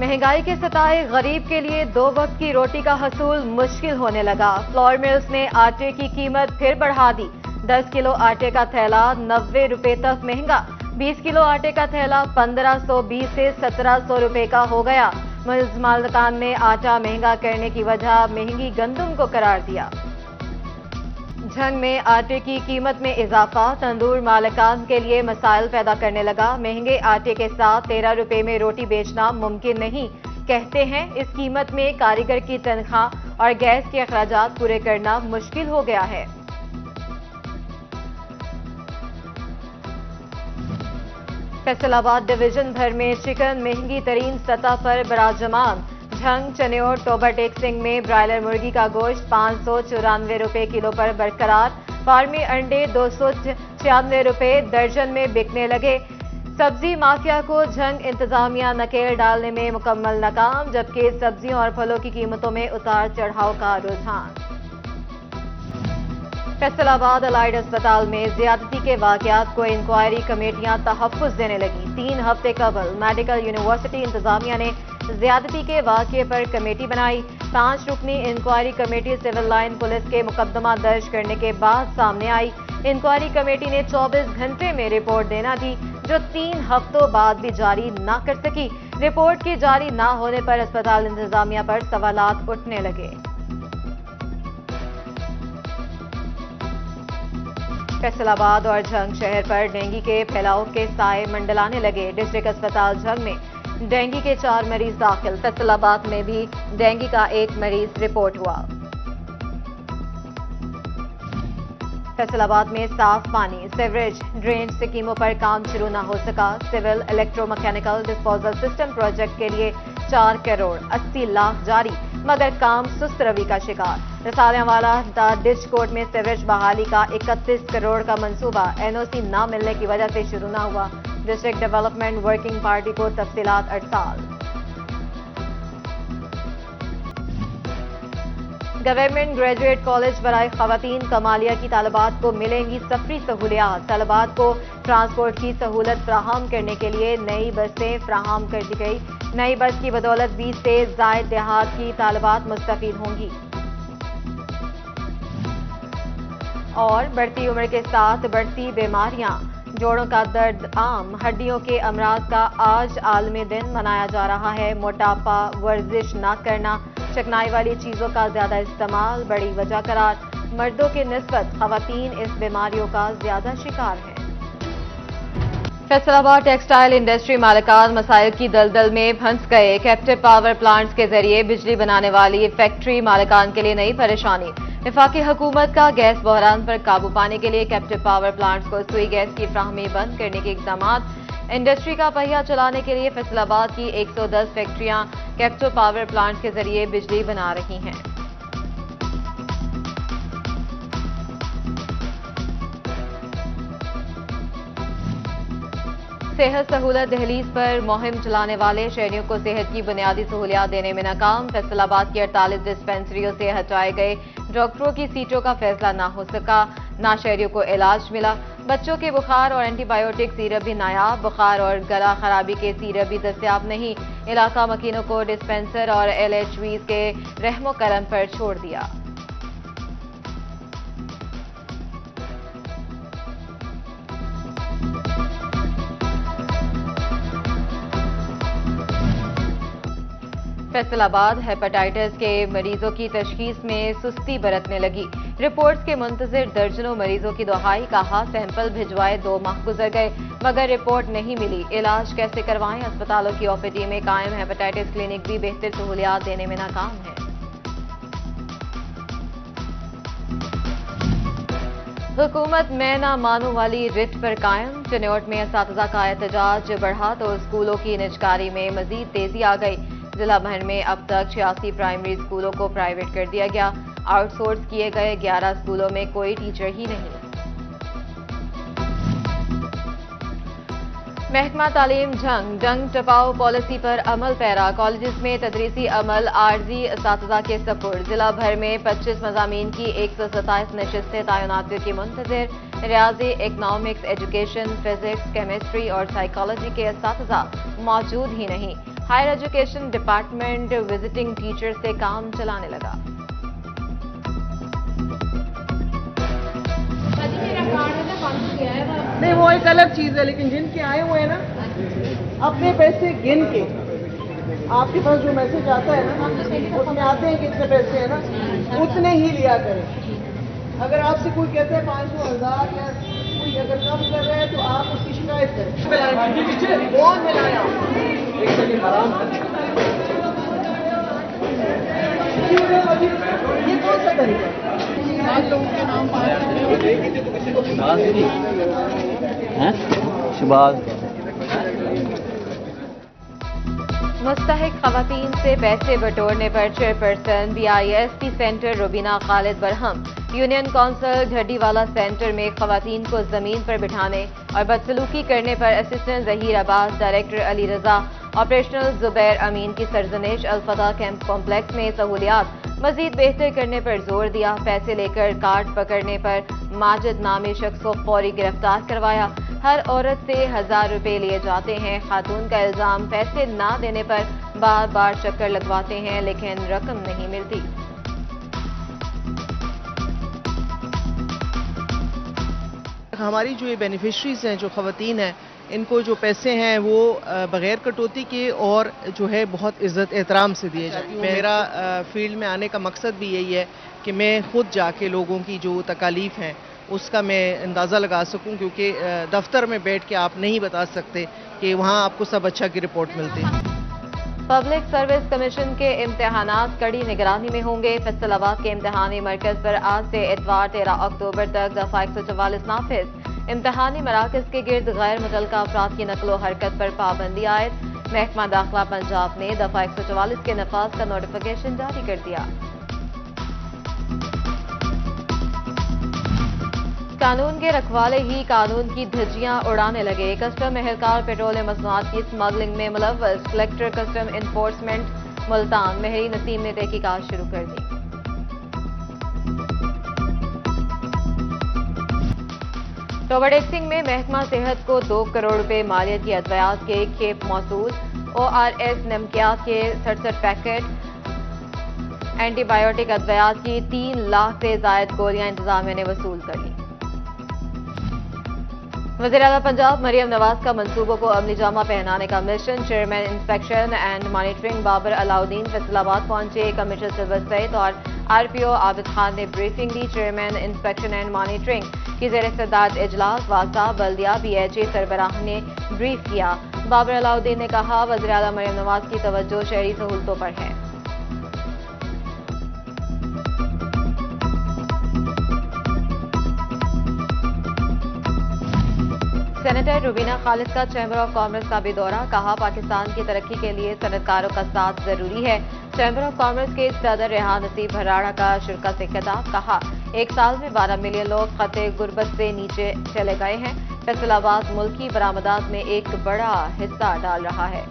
مہنگائی کے ستائے غریب کے لیے 2 وقت کی روٹی کا حصول مشکل ہونے لگا۔ فلور ملز نے آٹے کی قیمت پھر بڑھا دی۔ 10 کلو آٹے کا تھیلا 90 روپے تک مہنگا۔ 20 کلو آٹے کا تھیلا 1520 سے 1700 روپے کا ہو گیا۔ ملز مالکان نے آٹا مہنگا کرنے کی وجہ مہنگی گندم کو قرار دیا۔ جھنگ میں آٹے کی قیمت میں اضافہ تندور مالکان کے لیے مسائل پیدا کرنے لگا۔ مہنگے آٹے کے ساتھ 13 روپے میں روٹی بیچنا ممکن نہیں، کہتے ہیں اس قیمت میں کاریگر کی تنخواہ اور گیس کے اخراجات پورے کرنا مشکل ہو گیا ہے۔ فیصل آباد ڈویژن بھر میں چکن مہنگی ترین سطح پر براجمان۔ جھنگ، چنیور، ٹوبر ٹیک سنگھ میں برائلر مرغی کا گوشت 594 روپے کلو پر برقرار۔ فارمی انڈے 296 روپے درجن میں بکنے لگے۔ سبزی مافیا کو جھنگ انتظامیہ نکیل ڈالنے میں مکمل ناکام، جبکہ سبزیوں اور پھلوں کی قیمتوں میں اتار چڑھاؤ کا رجحان۔ فیصل آباد الائڈ اسپتال میں زیادتی کے واقعات کو انکوائری کمیٹیاں تحفظ دینے لگیں۔ 3 ہفتے قبل میڈیکل یونیورسٹی انتظامیہ نے زیادتی کے واقعے پر کمیٹی بنائی۔ 5 رکنی inquiry committee civil line police کے مقدمہ درج کرنے کے بعد سامنے آئی۔ انکوائری کمیٹی نے 24 گھنٹے میں رپورٹ دینا تھی، جو 3 ہفتوں بعد بھی جاری نہ کر سکی۔ رپورٹ کی جاری نہ ہونے پر اسپتال انتظامیہ پر سوالات اٹھنے لگے۔ فیصل آباد اور جھنگ شہر پر ڈینگی کے پھیلاؤ کے سائے منڈلانے لگے۔ ڈسٹرکٹ اسپتال جھنگ میں ڈینگی کے 4 مریض داخل۔ فیصل آباد میں بھی ڈینگی کا 1 مریض رپورٹ ہوا۔ فیصل آباد میں صاف پانی، سیوریج، ڈرین اسکیموں پر کام شروع نہ ہو سکا۔ Civil electro mechanical disposal system project کے لیے 4 کروڑ 80 لاکھ جاری، مگر کام سست روی کا شکار۔ رسالیاں والا ڈچ کوٹ میں سیوریج بحالی کا 31 کروڑ کا منصوبہ این او سی نہ ملنے کی وجہ سے شروع نہ ہوا۔ ڈسٹرکٹ ڈیولپمنٹ ورکنگ پارٹی کو تفصیلات ارسال۔ گورنمنٹ گریجویٹ کالج برائے خواتین کمالیہ کی طالبات کو ملیں گی سفری سہولیات۔ طالبات کو ٹرانسپورٹ کی سہولت فراہم کرنے کے لیے نئی بسیں فراہم کر دی گئی۔ نئی بس کی بدولت 20 سے زائد دیہات کی طالبات مستفید ہوں گی۔ اور بڑھتی عمر کے ساتھ بڑھتی بیماریاں، جوڑوں کا درد عام، ہڈیوں کے امراض کا آج عالمی دن منایا جا رہا ہے۔ موٹاپا، ورزش نہ کرنا، چکنائی والی چیزوں کا زیادہ استعمال بڑی وجہ قرار۔ مردوں کی نسبت خواتین اس بیماریوں کا زیادہ شکار ہیں۔ فیصل آباد ٹیکسٹائل انڈسٹری مالکان مسائل کی دلدل میں پھنس گئے۔ کیپٹیو پاور پلانٹس کے ذریعے بجلی بنانے والی فیکٹری مالکان کے لیے نئی پریشانی۔ وفاقی حکومت کا گیس بحران پر قابو پانے کے لیے کیپٹیو پاور پلانٹس کو سوئی گیس کی فراہمی بند کرنے کے اقدامات۔ انڈسٹری کا پہیہ چلانے کے لیے فیصل آباد کی 110 فیکٹریاں کیپٹیو پاور پلانٹس کے ذریعے بجلی بنا رہی ہیں۔ صحت سہولت دہلیز پر مہم چلانے والے شہریوں کو صحت کی بنیادی سہولیات دینے میں ناکام۔ فیصل آباد کی 48 ڈسپنسریوں سے ہٹائے گئے ڈاکٹروں کی سیٹوں کا فیصلہ نہ ہو سکا، نہ شہریوں کو علاج ملا۔ بچوں کے بخار اور اینٹی بائیوٹک سیرپ بھی نایاب، بخار اور گلا خرابی کے سیرپ بھی دستیاب نہیں۔ علاقہ مکینوں کو ڈسپنسر اور ایل ایچ ویز کے رحم و کرم پر چھوڑ دیا۔ فیصل آباد ہیپاٹائٹس کے مریضوں کی تشخیص میں سستی برتنے لگی۔ رپورٹس کے منتظر درجنوں مریضوں کی دہائی، کہا سیمپل بھجوائے 2 ماہ گزر گئے مگر رپورٹ نہیں ملی۔ علاج کیسے کروائیں؟ اسپتالوں کی او پی ڈی میں قائم ہیپاٹائٹس کلینک بھی بہتر سہولیات دینے میں ناکام ہے۔ حکومت میں نہ مانو والی رٹ پر قائم۔ چنیوٹ میں اساتذہ کا احتجاج بڑھا تو اسکولوں کی نجکاری میں مزید تیزی آ گئی۔ ضلع بھر میں اب تک 86 پرائمری اسکولوں کو پرائیویٹ کر دیا گیا۔ آؤٹ سورس کیے گئے 11 اسکولوں میں کوئی ٹیچر ہی نہیں۔ محکمہ تعلیم ڈنگ ٹپاؤ پالیسی پر عمل پیرا۔ کالجز میں تدریسی عمل عارضی اساتذہ کے سپرد۔ ضلع بھر میں 25 مضامین کی 127 نشستیں تعیناتیوں کی منتظر۔ ریاضی، اکنامکس، ایجوکیشن، فزکس، کیمسٹری اور سائیکالوجی کے اساتذہ موجود ہی نہیں۔ Higher education department visiting teacher سے کام چلانے لگا۔ نہیں وہ ایک الگ چیز ہے، لیکن جن کے آئے ہوئے ہیں نا اپنے پیسے گن کے آپ کے پاس جو میسج آتا ہے نا اس میں آتے ہیں کتنے پیسے ہیں نا اتنے ہی لیا کریں۔ اگر آپ سے کوئی کہتے ہیں 500 1000 یا کوئی اگر کم کر رہے ہیں تو آپ اس کی شکایت کریں۔ کون ملایا یہ کون سا طریقہ ہے؟ لوگوں کے نام شباز مستحق خواتین سے پیسے بٹورنے پر چیئرپرسن BISP سینٹر روبینہ خالد برہم۔ یونین کونسل گھڈی والا سینٹر میں خواتین کو زمین پر بٹھانے اور بدسلوکی کرنے پر اسسٹنٹ ظہیر عباس ڈائریکٹر علی رضا آپریشنل زبیر امین کی سرزنش۔ الفتح کیمپ کمپلیکس میں سہولیات مزید بہتر کرنے پر زور دیا۔ پیسے لے کر کارڈ پکڑنے پر ماجد نامی شخص کو فوری گرفتار کروایا۔ ہر عورت سے 1000 روپے لیے جاتے ہیں۔ خاتون کا الزام پیسے نہ دینے پر بار بار چکر لگواتے ہیں لیکن رقم نہیں ملتی۔ ہماری جو یہ بینیفیشریز ہیں جو خواتین ہیں ان کو جو پیسے ہیں وہ بغیر کٹوتی کے اور جو ہے بہت عزت احترام سے دیے جاتے ہیں۔ میرا فیلڈ میں آنے کا مقصد بھی یہی ہے کہ میں خود جا کے لوگوں کی جو تکالیف ہیں اس کا میں اندازہ لگا سکوں، کیونکہ دفتر میں بیٹھ کے آپ نہیں بتا سکتے کہ وہاں آپ کو سب اچھا کی رپورٹ ملتی ہے۔ پبلک سروس کمیشن کے امتحانات کڑی نگرانی میں ہوں گے۔ فیصل آباد کے امتحانی مرکز پر آج سے اتوار 13 اکتوبر تک دفعہ 144 نافذ۔ امتحانی مراکز کے گرد غیر متعلقہ افراد کی نقل و حرکت پر پابندی عائد۔ محکمہ داخلہ پنجاب نے دفعہ 144 کے نفاذ کا نوٹیفیکیشن جاری کر دیا۔ قانون کے رکھوالے ہی قانون کی دھجیاں اڑانے لگے۔ کسٹم اہلکار پیٹرولیم مصنوعات کی اسمگلنگ میں ملوث۔ کلکٹر کسٹم انفورسمنٹ ملتان مہری نسیم نے تحقیقات شروع کر دی۔ ٹوبر ٹیکسنگ میں محکمہ صحت کو 2 کروڑ روپے مالیت کی ادویات کے کھیپ موصول۔ ORS نمکیات کے 67 پیکٹ، اینٹی بائیوٹک ادویات کی 3 لاکھ سے زائد گولیاں انتظامیہ نے وصول کر لیں۔ وزیراعلیٰ پنجاب مریم نواز کا منصوبوں کو عملی جامہ پہنانے کا مشن۔ Chairman inspection and monitoring Babar Alauddin Faisalabad پہنچے۔ کمشنر سول سعید اور RPO عابد خان نے briefing the. Chairman inspection and monitoring کی زیر صدارت اجلاس واضح بلدیہ BHA سربراہ نے بریف کیا۔ بابر علاؤدین نے کہا وزیراعلیٰ مریم نواز کی توجہ شہری سہولتوں پر ہے۔ سینیٹر روبینہ خالد کا چیمبر آف کامرس کا بھی دورہ، کہا پاکستان کی ترقی کے لیے صنعت کاروں کا ساتھ ضروری ہے۔ چیمبر آف کامرس کے صدر ریحان نصیب بھراڑا کا شرکا سے خطاب، کہا 1 سال میں 12 ملین لوگ خط غربت سے نیچے چلے گئے ہیں۔ فیصل آباد ملکی برآمدات میں ایک بڑا حصہ ڈال رہا ہے۔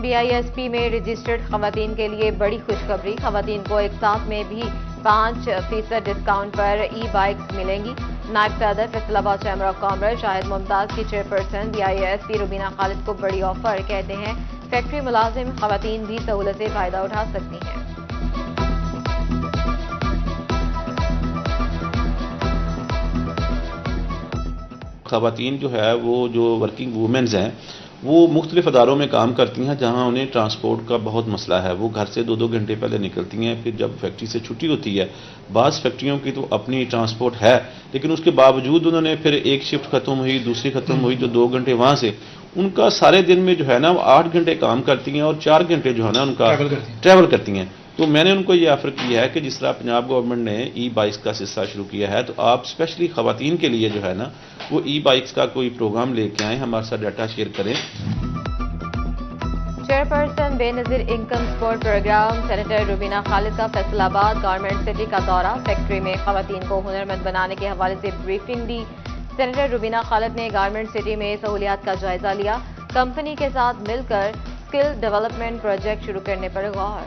BISP میں رجسٹرڈ خواتین کے لیے بڑی خوشخبری، خواتین کو ایک ساتھ میں بھی 5% ڈسکاؤنٹ پر ای بائکس ملیں گی۔ نائب صدر فیصل آباد چیمبر آف کامرس شاہد ممتاز کی چیئرپرسن BISP روبینہ خالد کو بڑی آفر، کہتے ہیں فیکٹری ملازم خواتین بھی سہولت سے فائدہ اٹھا سکتی ہیں۔ خواتین جو ہے وہ جو ورکنگ وومنز ہیں وہ مختلف اداروں میں کام کرتی ہیں جہاں انہیں ٹرانسپورٹ کا بہت مسئلہ ہے۔ وہ گھر سے 2 گھنٹے پہلے نکلتی ہیں، پھر جب فیکٹری سے چھٹی ہوتی ہے، بعض فیکٹریوں کی تو اپنی ٹرانسپورٹ ہے لیکن اس کے باوجود انہوں نے پھر ایک شفٹ ختم ہوئی، دوسری ختم ہوئی، جو 2 گھنٹے وہاں سے ان کا سارے دن میں جو ہے نا وہ 8 گھنٹے کام کرتی ہیں اور 4 گھنٹے جو ہے نا ان کا ٹریول کرتی ہیں۔ تو میں نے ان کو یہ آفر کیا ہے کہ جس طرح پنجاب گورنمنٹ نے ای بائکس کا سلسلہ شروع کیا ہے تو آپ اسپیشلی خواتین کے لیے جو ہے نا وہ ای بائکس کا کوئی پروگرام لے کے آئیں، ہمارے ساتھ ڈیٹا شیئر کریں۔ Chairperson Benazir income support programme senator Rubina Khalid کا فیصل آباد گارمنٹ سٹی کا دورہ، فیکٹری میں خواتین کو ہنرمند بنانے کے حوالے سے بریفنگ دی۔ سینیٹر روبینہ خالد نے گارمنٹ سٹی میں سہولیات کا جائزہ لیا، کمپنی کے ساتھ مل کر اسکل ڈیولپمنٹ پروجیکٹ شروع کرنے پر غور۔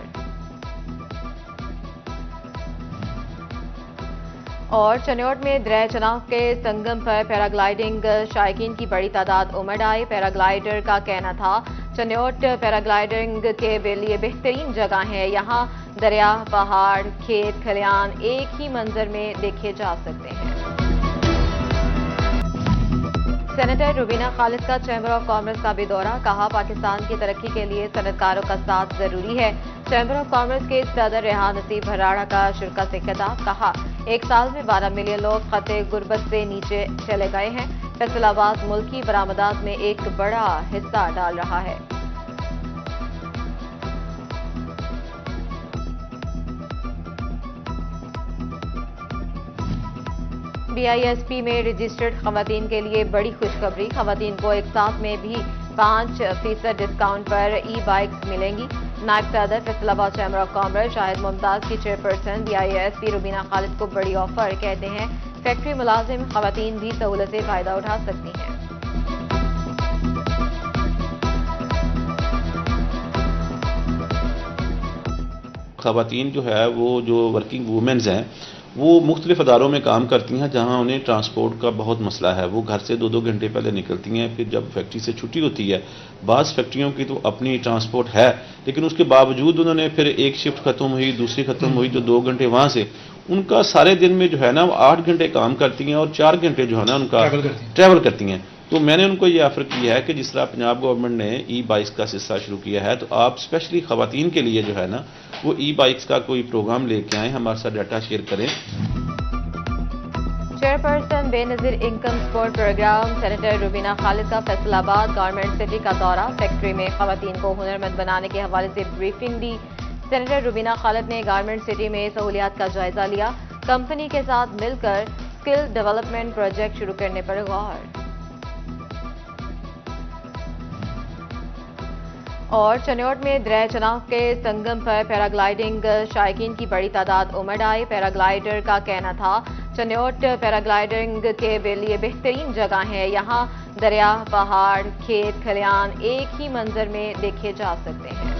اور چنیوٹ میں درہ چناو کے سنگم پر پیراگلائیڈنگ شائقین کی بڑی تعداد امڑ آئی۔ پیراگلائیڈر کا کہنا تھا چنیوٹ پیراگلائیڈنگ کے لیے بہترین جگہ ہے، یہاں دریا، پہاڑ، کھیت کھلیان ایک ہی منظر میں دیکھے جا سکتے ہیں۔ سینیٹر روبینہ خالد کا چیمبر آف کامرس کا بھی دورہ، کہا پاکستان کی ترقی کے لیے صنعت کاروں کا ساتھ ضروری ہے۔ چیمبر آف کامرس کے صدر ریحان نصیب بھراڑا کا شرکت سے خطاب، کہا ایک سال میں 12 ملین لوگ خط غربت سے نیچے چلے گئے ہیں۔ فیصل آباد ملکی برآمدات میں ایک بڑا حصہ ڈال رہا ہے۔ BISP میں رجسٹرڈ خواتین کے لیے بڑی خوشخبری، خواتین کو ایک ساتھ میں بھی 5% ڈسکاؤنٹ پر ای بائکس ملیں گی۔ نائب صدر فیصل آباد چیمبر آف کامرس شاہد ممتاز کی چیئرپرسن BISP روبینہ خالد کو بڑی آفر، کہتے ہیں فیکٹری ملازم خواتین بھی سہولت سے فائدہ اٹھا سکتی ہیں۔ خواتین جو ہے وہ جو ورکنگ وومنز ہیں وہ مختلف اداروں میں کام کرتی ہیں جہاں انہیں ٹرانسپورٹ کا بہت مسئلہ ہے، وہ گھر سے 2 گھنٹے پہلے نکلتی ہیں، پھر جب فیکٹری سے چھٹی ہوتی ہے، بعض فیکٹریوں کی تو اپنی ٹرانسپورٹ ہے لیکن اس کے باوجود انہوں نے پھر ایک شفٹ ختم ہوئی، دوسری ختم ہوئی، جو 2 گھنٹے وہاں سے ان کا سارے دن میں جو ہے نا وہ 8 گھنٹے کام کرتی ہیں اور 4 گھنٹے جو ہے نا ان کا ٹریول کرتی ہیں۔ تو میں نے ان کو یہ آفر کیا ہے کہ جس طرح پنجاب گورنمنٹ نے ای بائکس کا سلسلہ شروع کیا ہے تو آپ اسپیشلی خواتین کے لیے جو ہے نا وہ ای بائکس کا کوئی پروگرام لے کے آئیں، ہمارے ساتھ ڈیٹا شیئر کریں۔ Chairperson Benazir income support programme senator Rubina Khalid کا فیصل آباد گارمنٹ سٹی کا دورہ، فیکٹری میں خواتین کو ہنرمند بنانے کے حوالے سے بریفنگ دی۔ سینیٹر روبینہ خالد نے گارمنٹ سٹی میں سہولیات کا جائزہ لیا، کمپنی کے ساتھ مل کر اسکل ڈیولپمنٹ پروجیکٹ شروع کرنے پر غور۔ اور چنیوٹ میں درہ چناو کے سنگم پر پیراگلائیڈنگ شائقین کی بڑی تعداد امڑ آئی۔ پیراگلائیڈر کا کہنا تھا چنیوٹ پیراگلائیڈنگ کے لیے بہترین جگہ ہے، یہاں دریا، پہاڑ، کھیت کھلیان ایک ہی منظر میں دیکھے جا سکتے ہیں۔